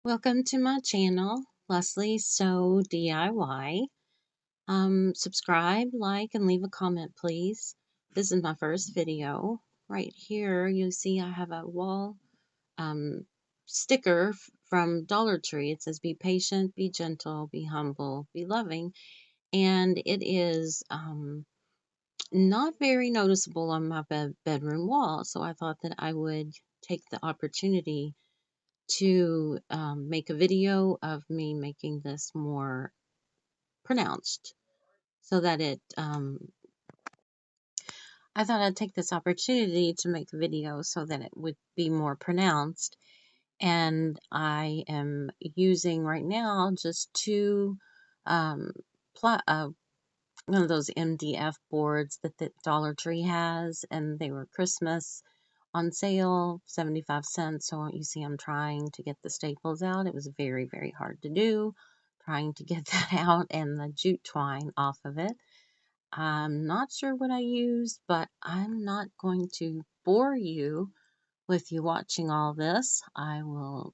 Welcome to my channel, Leslie Sew DIY. Subscribe, like, and leave a comment, please. This is my first video. Right here, you see I have a wall um, sticker from Dollar Tree. It says, "Be patient, be gentle, be humble, be loving," and it is not very noticeable on my bedroom wall. So I thought that I would take the opportunity to make a video of me making this more pronounced so that I thought I'd take this opportunity to make a video so that it would be more pronounced. And I am using right now just two um, one of those MDF boards that the Dollar Tree has, and they were Christmas on sale, 75 cents. So you see, I'm trying to get the staples out. It was very, very hard to do, trying to get that out and the jute twine off of it. I'm not sure what I used, but I'm not going to bore you with you watching all this. I will,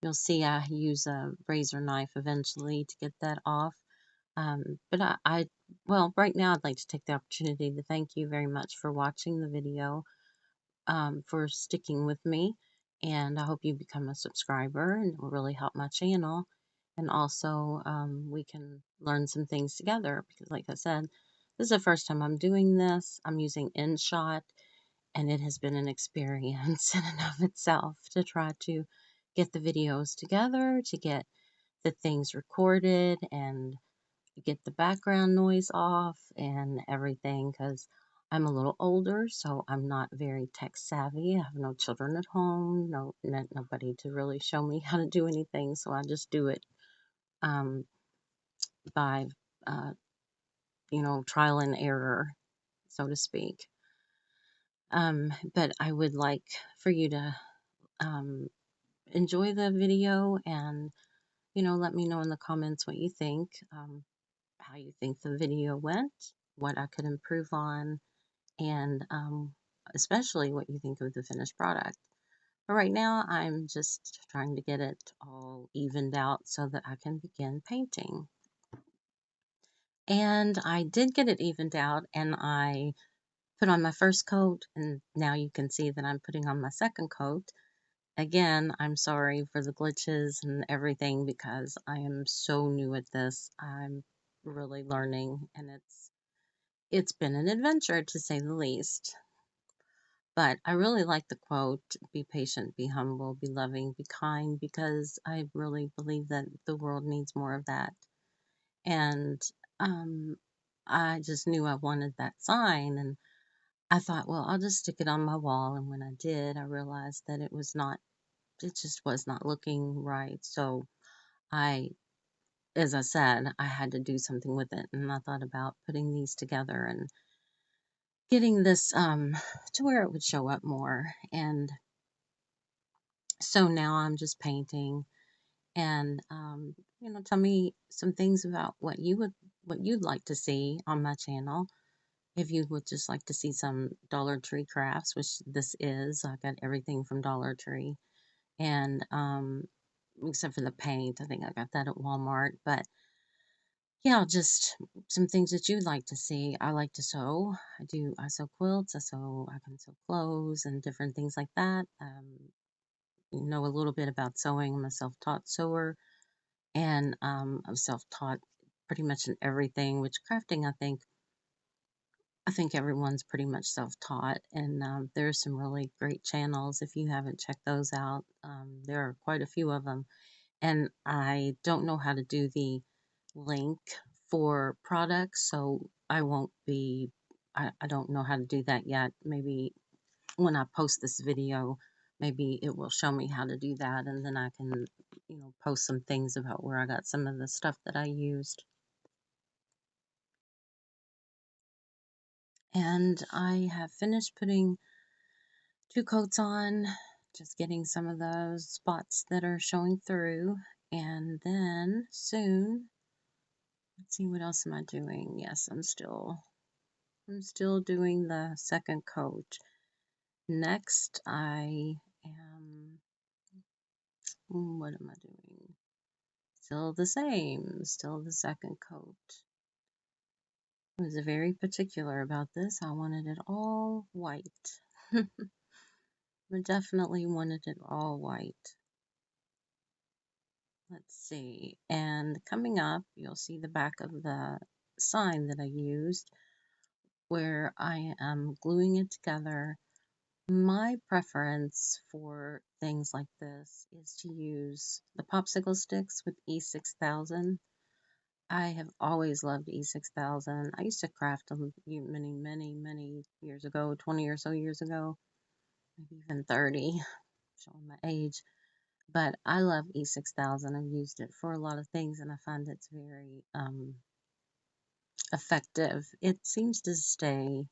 you'll see I use a razor knife eventually to get that off. But right now I'd like to take the opportunity to thank you very much for watching the video, for sticking with me, and I hope you become a subscriber, and it will really help my channel. And also, we can learn some things together because, like I said, this is the first time I'm doing this. I'm using InShot, and it has been an experience in and of itself to try to get the videos together, to get the things recorded, and get the background noise off and everything, because I'm a little older, so I'm not very tech savvy. I have no children at home, nobody to really show me how to do anything, so I just do it um, by uh, trial and error, so to speak. But I would like for you to um, enjoy the video and let me know in the comments what you think, how you think the video went, what I could improve on, and especially what you think of the finished product. But right now, I'm just trying to get it all evened out so that I can begin painting. And I did get it evened out, and I put on my first coat, and now you can see that I'm putting on my second coat. Again, I'm sorry for the glitches and everything because I am so new at this. I'm really learning, and it's been an adventure to say the least. But I really like the quote, "Be patient, be humble, be loving, be kind," because I really believe that the world needs more of that. And um, I just knew I wanted that sign, and I thought, well, I'll just stick it on my wall. And when I did, I realized that it just was not looking right. So as I said, I had to do something with it. And I thought about putting these together and getting this to where it would show up more. And so now I'm just painting, and tell me some things about what you'd like to see on my channel. If you would just like to see some Dollar Tree crafts, which this is, I got everything from Dollar Tree, and except for the paint, I think I got that at Walmart. But yeah, just some things that you'd like to see. I like to sew. I sew quilts. I can sew clothes and different things like that. Know a little bit about sewing. I'm a self-taught sewer, and I'm self-taught pretty much in everything. Which crafting, I think everyone's pretty much self-taught, and there's some really great channels if you haven't checked those out. There are quite a few of them, and I don't know how to do the link for products, so I won't be. I don't know how to do that yet. Maybe when I post this video, maybe it will show me how to do that, and then I can, post some things about where I got some of the stuff that I used. And I have finished putting two coats on, just getting some of those spots that are showing through, and then soon, let's see, what else am I doing? Yes, I'm still doing the second coat. Next, I am What am I doing? Still the same, still the second coat. I was very particular about this. I wanted it all white. I definitely wanted it all white. Let's see. And coming up, you'll see the back of the sign that I used where I am gluing it together. My preference for things like this is to use the popsicle sticks with E6000. I have always loved E6000. I used to craft them many years ago, 20 or so years ago, maybe even 30, showing my age. But I love E6000. I've used it for a lot of things and I find it's very effective. It seems to stay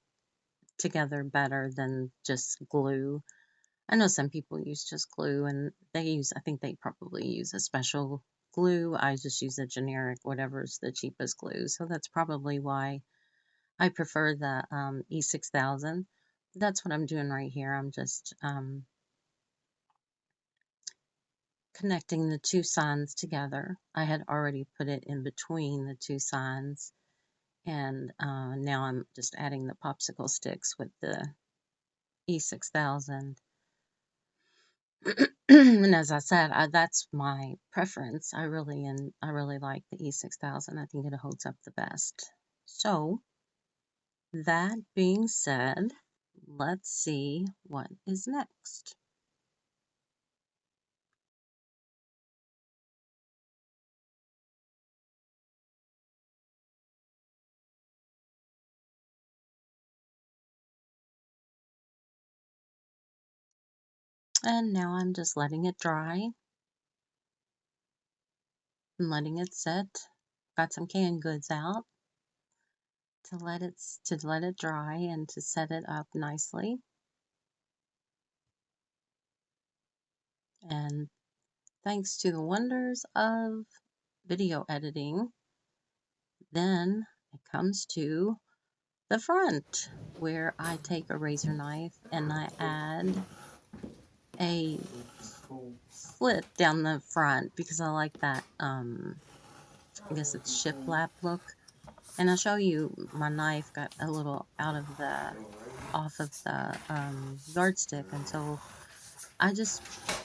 together better than just glue. I know some people use just glue and I think they probably use a special glue. I just use a generic, whatever's the cheapest glue. So that's probably why I prefer the E6000. That's what I'm doing right here. I'm just connecting the two signs together. I had already put it in between the two signs, and now I'm just adding the popsicle sticks with the E6000. And as I said, that's my preference. I really like the E6000. I think it holds up the best. So that being said, let's see what is next. And now I'm just letting it dry and letting it sit. Got some canned goods out to let it dry and to set it up nicely. And thanks to the wonders of video editing, then it comes to the front, where I take a razor knife and I add a slit down the front because I like that, I guess it's shiplap look. And I'll show you my knife got a little off of the yardstick, and so I just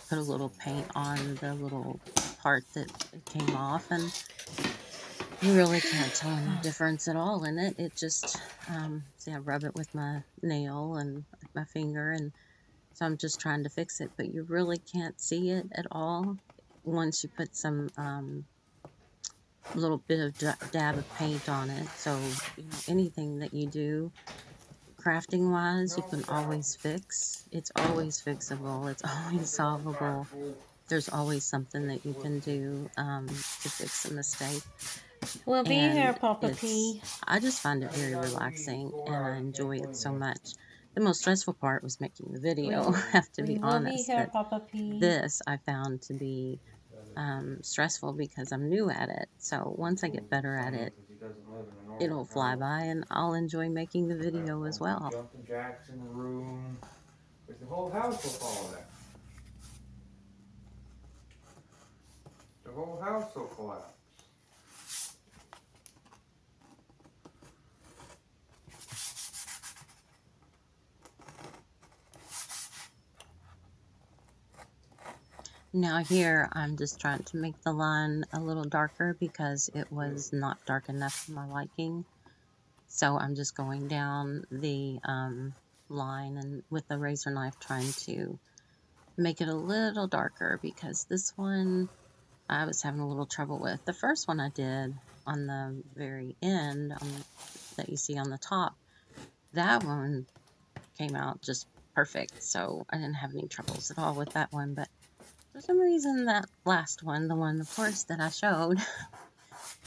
put a little paint on the little part that it came off, and you really can't tell any difference at all in it. It just, see, I rub it with my nail and my finger, and so I'm just trying to fix it, but you really can't see it at all once you put some little bit of dab of paint on it. So, anything that you do crafting wise, you can always fix. It's always fixable. It's always solvable. There's always something that you can do to fix a mistake. We'll be here, And Papa P. I just find it very relaxing and I enjoy it so much. The most stressful part was making the video, I have to be We will be honest, here, but Papa P. this I found to be stressful because I'm new at it. So once I get better at it, it'll fly by and I'll enjoy making the video as well. Jumping jacks in the room. Because the whole house will follow that. The whole house will collapse. Now here I'm just trying to make the line a little darker because it was not dark enough for my liking. So I'm just going down the line and with the razor knife trying to make it a little darker because this one I was having a little trouble with. The first one I did on the very end that you see on the top, that one came out just perfect. So I didn't have any troubles at all with that one. But for some reason, that last one, the one, of course, that I showed,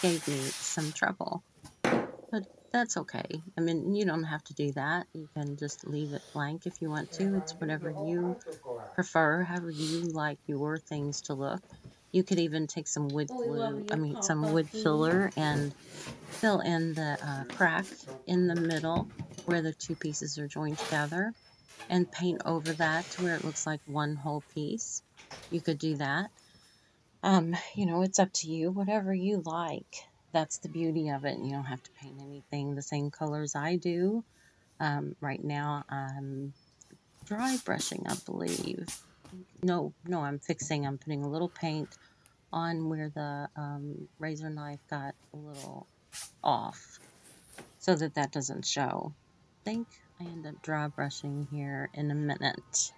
gave me some trouble. But that's okay. I mean, you don't have to do that. You can just leave it blank if you want to. It's whatever you prefer, however you like your things to look. You could even take some wood We love glue, you, some Papa wood P. filler and fill in the crack in the middle where the two pieces are joined together and paint over that to where it looks like one whole piece. You could do that. You know, it's up to you, whatever you like. That's the beauty of it. You don't have to paint anything the same colors I do. Right now I'm dry brushing, I believe. No, I'm putting a little paint on where the razor knife got a little off so that that doesn't show. I think I end up dry brushing here in a minute.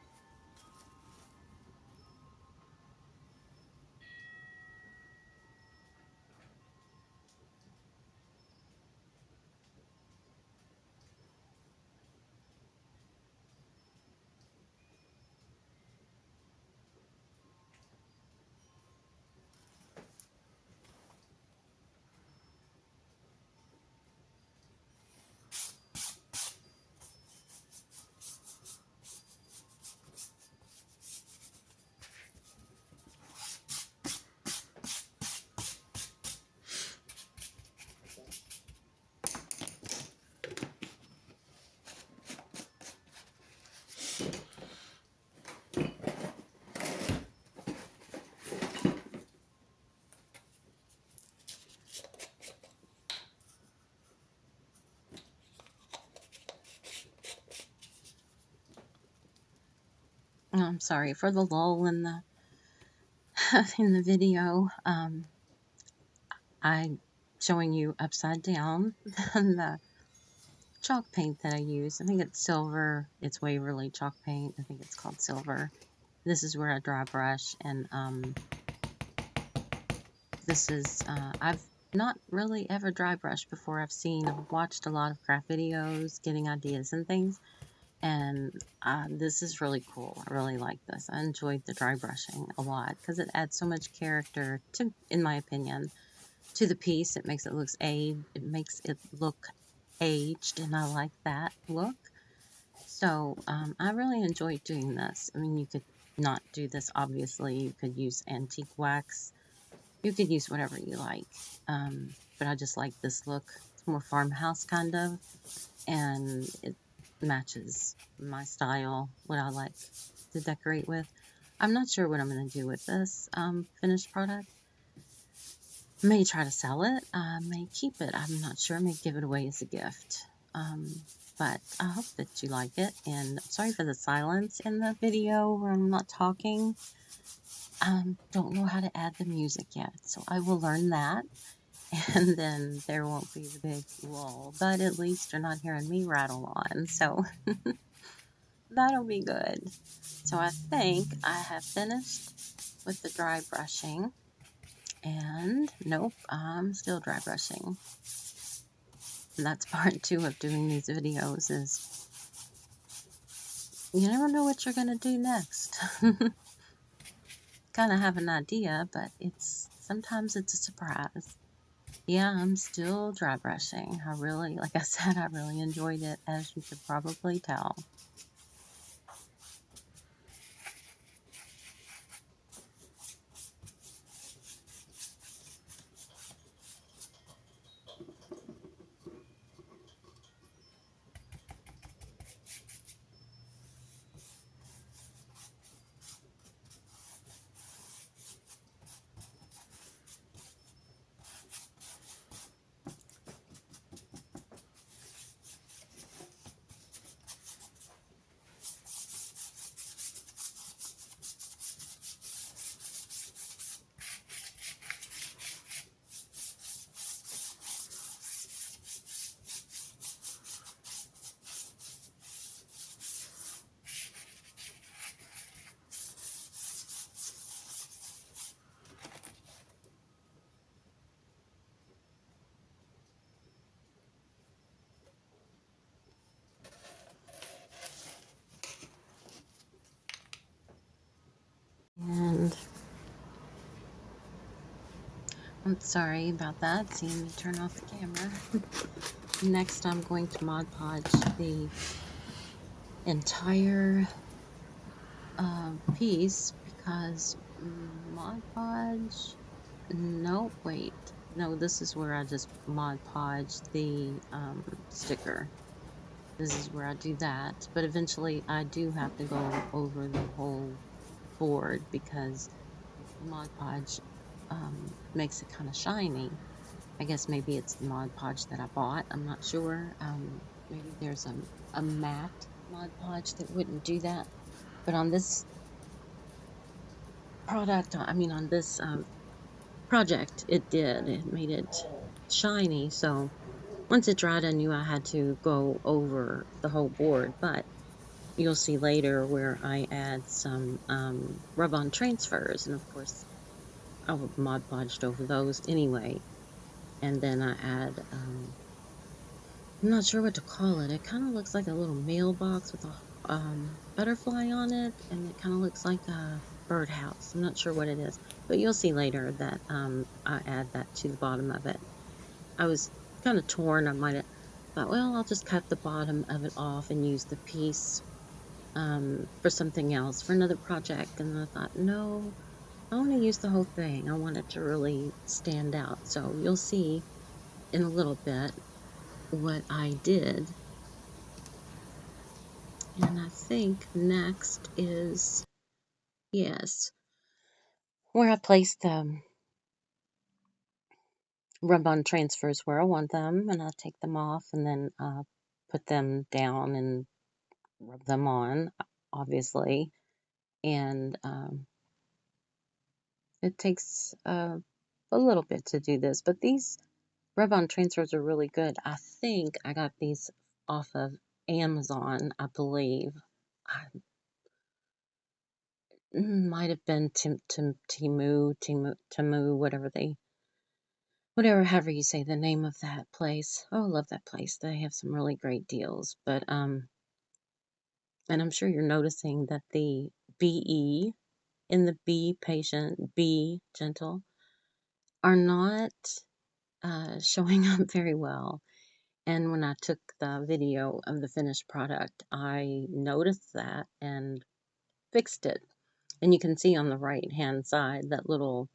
I'm sorry for the lull in the in the video. I'm showing you upside down the chalk paint that I use. I think it's silver. It's Waverly chalk paint. I think it's called silver. This is where I dry brush, and this is I've not really ever dry brushed before. I've watched a lot of craft videos, getting ideas and things, and this is really cool. I really like this. I enjoyed the dry brushing a lot because it adds so much character to, in my opinion, to the piece. It makes it look aged, and I like that look. So I really enjoyed doing this. I mean, you could not do this, obviously. You could use antique wax. You could use whatever you like. But I just like this look. It's more farmhouse kind of, and it matches my style, what I like to decorate with. I'm not sure what I'm going to do with this finished product. May try to sell it. I may keep it. I'm not sure. I may give it away as a gift. But I hope that you like it. And sorry for the silence in the video where I'm not talking. Don't know how to add the music yet, so I will learn that. And then there won't be the big lull. But at least you're not hearing me rattle on. So that'll be good. So I think I have finished with the dry brushing. And nope, I'm still dry brushing. And that's part 2 of doing these videos is you never know what you're going to do next. Kind of have an idea, but sometimes it's a surprise. Yeah, I'm still dry brushing. Like I said, I really enjoyed it, as you could probably tell. And I'm sorry about that, seeing me turn off the camera. Next, I'm going to Mod Podge the entire piece because Mod Podge. No, wait. No, this is where I just Mod Podge the sticker. This is where I do that. But eventually, I do have to go over the whole board because Mod Podge makes it kind of shiny. I guess maybe it's the Mod Podge that I bought. I'm not sure. Maybe there's a matte Mod Podge that wouldn't do that. But on this product, I mean, on this project, it did. It made it shiny. So once it dried, I knew I had to go over the whole board. But you'll see later where I add some rub-on transfers. And of course, I Mod Podged over those anyway. And then I add, I'm not sure what to call it. It kind of looks like a little mailbox with a butterfly on it. And it kind of looks like a birdhouse. I'm not sure what it is. But you'll see later that I add that to the bottom of it. I was kind of torn. I might have thought, well, I'll just cut the bottom of it off and use the piece for something else, for another project. And I thought, no, I want to use the whole thing. I want it to really stand out. So you'll see in a little bit what I did. And I think next is, yes, where I place the rub-on transfers where I want them. And I take them off and then put them down and rub them on, obviously. And it takes a little bit to do this, but these rub-on transfers are really good. I think I got these off of Amazon, I believe. I might have been Timu, whatever, however you say the name of that place. Oh, I love that place. They have some really great deals. But and I'm sure you're noticing that the BE in the be patient, be gentle, are not showing up very well. And when I took the video of the finished product, I noticed that and fixed it. And you can see on the right hand side that little,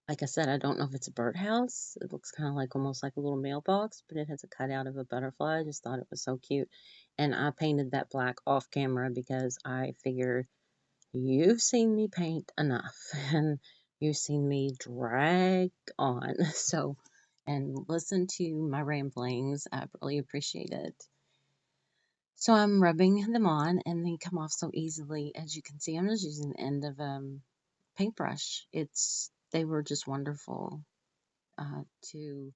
like I said, I don't know if it's a birdhouse. It looks kind of like almost like a little mailbox, but it has a cutout of a butterfly. I just thought it was so cute. And I painted that black off camera because I figured you've seen me paint enough and you've seen me drag on. So, and listen to my ramblings. I really appreciate it. So I'm rubbing them on and they come off so easily. As you can see, I'm just using the end of a paintbrush. They were just wonderful to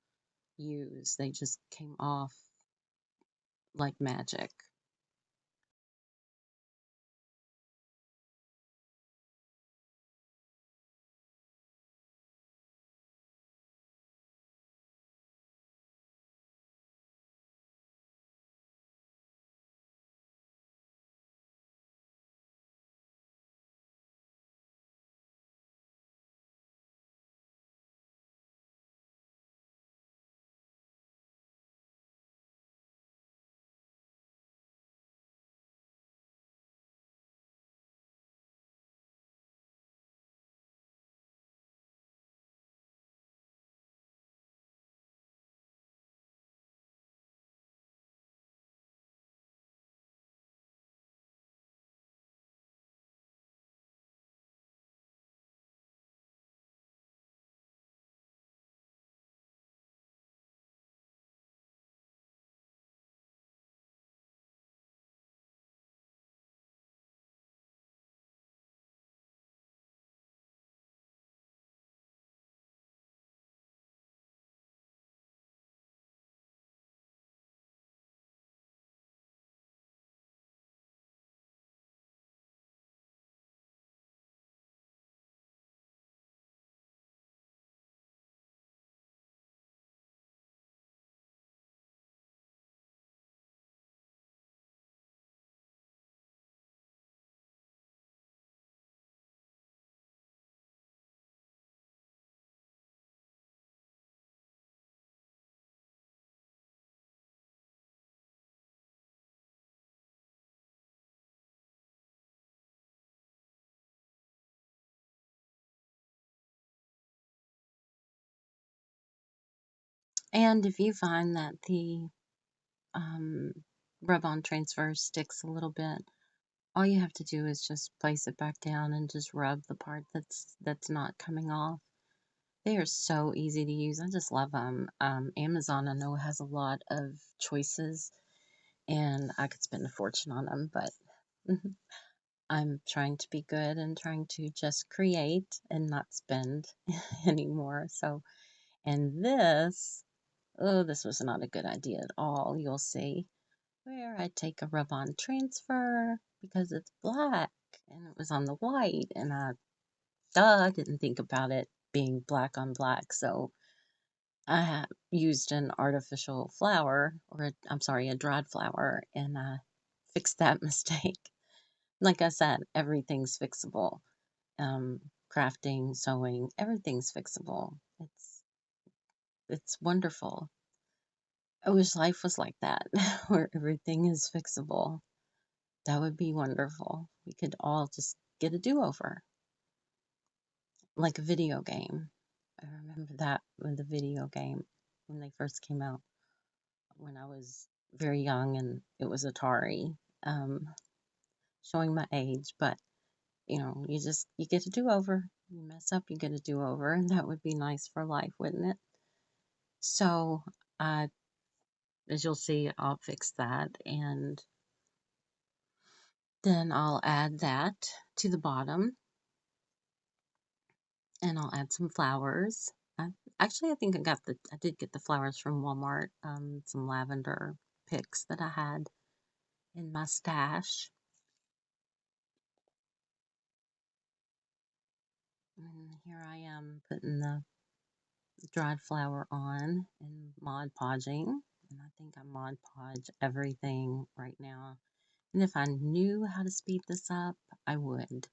use. They just came off like magic. And if you find that the um, rub-on transfer sticks a little bit, all you have to do is just place it back down and just rub the part that's not coming off. They are so easy to use. I just love them. Amazon, I know, has a lot of choices, and I could spend a fortune on them, but I'm trying to be good and trying to just create and not spend anymore. So, and this, oh, this was not a good idea at all. You'll see where I take a rub-on transfer because it's black and it was on the white, and I didn't think about it being black on black. So I used an artificial flower, or I'm sorry, a dried flower, and fixed that mistake. Like I said, everything's fixable. Um, Crafting, sewing, everything's fixable. It's wonderful. I wish life was like that, where everything is fixable. That would be wonderful. We could all just get a do-over, like a video game. I remember that when the video game, when they first came out, when I was very young, and it was Atari. Um, Showing my age, but you get a do-over. You mess up, you get a do-over, and that would be nice for life, wouldn't it? So, uh, as you'll see, I'll fix that, and then I'll add that to the bottom, and I'll add some flowers. Actually, I think I did get the flowers from Walmart. Some lavender picks that I had in my stash. And here I am putting the dried flower on and Mod Podging. And I think I Mod Podge everything right now. And if I knew how to speed this up, I would.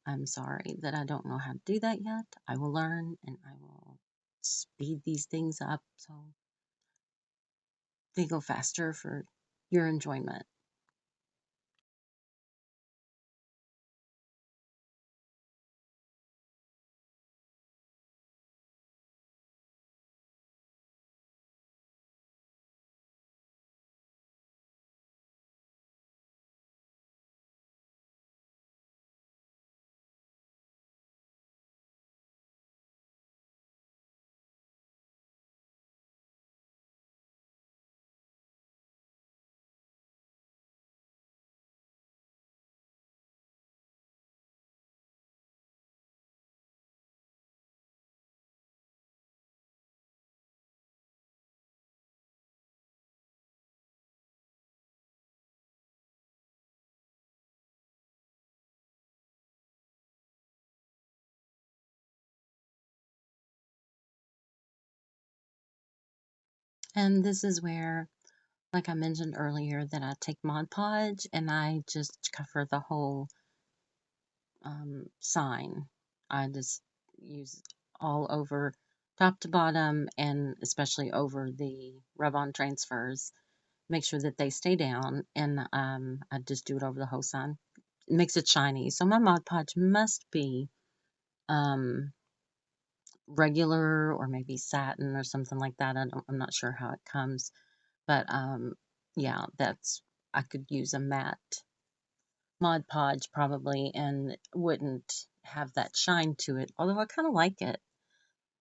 I'm sorry that I don't know how to do that yet. I will learn, and I will speed these things up so they go faster for your enjoyment. And this is where, like I mentioned earlier, that I take Mod Podge and I just cover the whole sign. I just use all over, top to bottom, and especially over the rub-on transfers. Make sure that they stay down, and I just do it over the whole sign. It makes it shiny. So my Mod Podge must be um, regular or maybe satin or something like that. I'm not sure how it comes, but yeah, I could use a matte Mod Podge probably, and wouldn't have that shine to it. Although I kind of like it.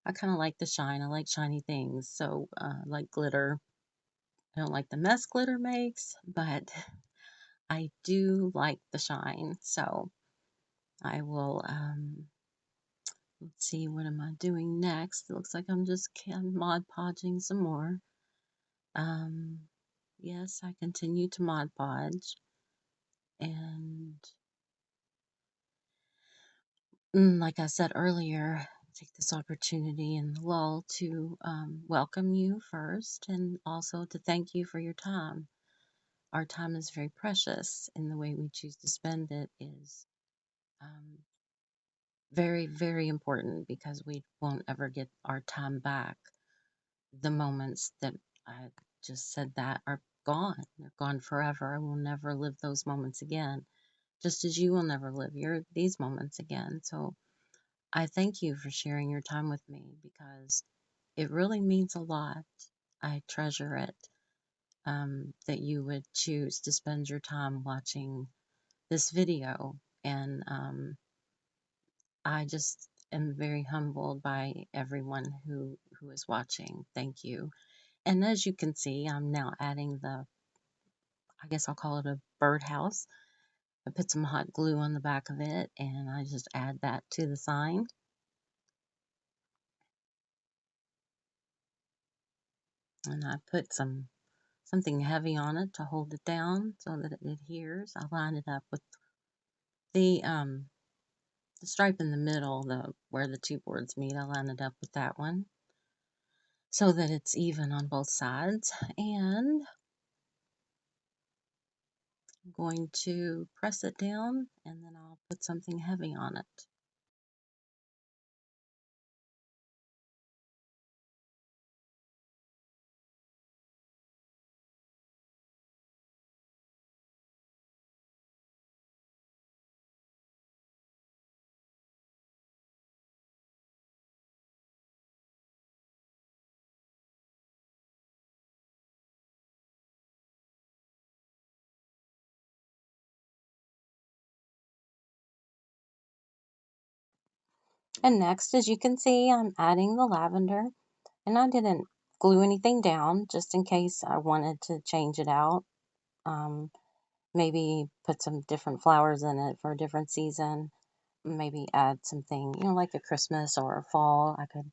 I kind of like the shine. I like shiny things. So, like glitter. I don't like the mess glitter makes, but I do like the shine. So I will, let's see, what am I doing next? It looks like I'm just Mod Podging some more. Um, yes, I continue to Mod Podge, and like I said earlier, take this opportunity in the lull to welcome you first, and also to thank you for your time. Our time is very precious, and the way we choose to spend it is um, very, very important, because we won't ever get our time back. The moments that I just said that are gone. They're gone forever. I will never live those moments again, just as you will never live these moments again. So I thank you for sharing your time with me, because it really means a lot. I treasure it, that you would choose to spend your time watching this video. And I just am very humbled by everyone who is watching. Thank you. And as you can see, I'm now adding I guess I'll call it a birdhouse. I put some hot glue on the back of it, and I just add that to the sign. And I put something heavy on it to hold it down so that it adheres. I line it up with the stripe in the middle, where the two boards meet. I line it up with that one so that it's even on both sides. And I'm going to press it down, and then I'll put something heavy on it. And next, as you can see, I'm adding the lavender, and I didn't glue anything down just in case I wanted to change it out. Maybe put some different flowers in it for a different season. Maybe add something, like a Christmas or a fall. I could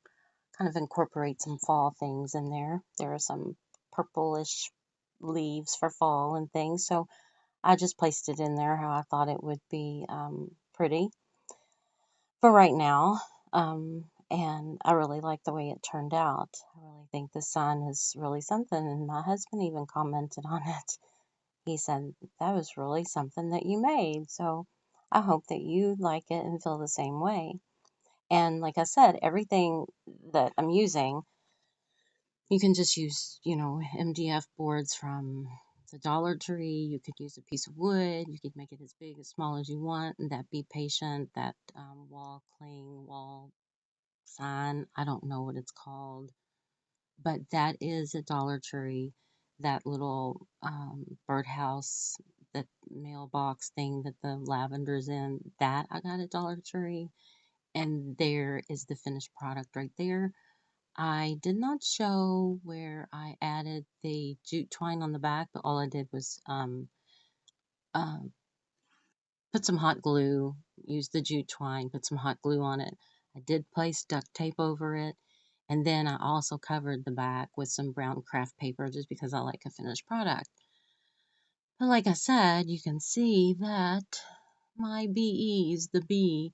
kind of incorporate some fall things in there. There are some purplish leaves for fall and things. So I just placed it in there how I thought it would be pretty for right now. And I really like the way it turned out. I really think the sun is really something. And my husband even commented on it. He said, that was really something that you made. So I hope that you like it and feel the same way. And like I said, everything that I'm using, you can just use, MDF boards from the Dollar Tree. You could use a piece of wood. You could make it as big, as small as you want. And that Be Patient, that wall cling, wall sign, I don't know what it's called, but that is a Dollar Tree. That little birdhouse, that mailbox thing that the lavender's in, that I got at Dollar Tree. And there is the finished product right there. I did not show where I added the jute twine on the back, but all I did was uh, put some hot glue, use the jute twine, put some hot glue on it. I did place duct tape over it. And then I also covered the back with some brown craft paper just because I like a finished product. But like I said, you can see that my BEs, the B,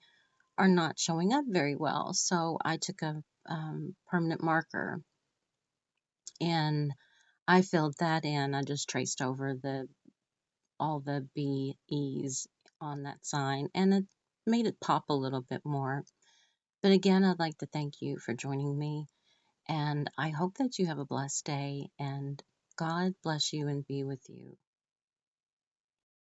are not showing up very well. So I took a permanent marker and I filled that in. I just traced over all the BEs on that sign, and it made it pop a little bit more. But again, I'd like to thank you for joining me, and I hope that you have a blessed day, and God bless you and be with you.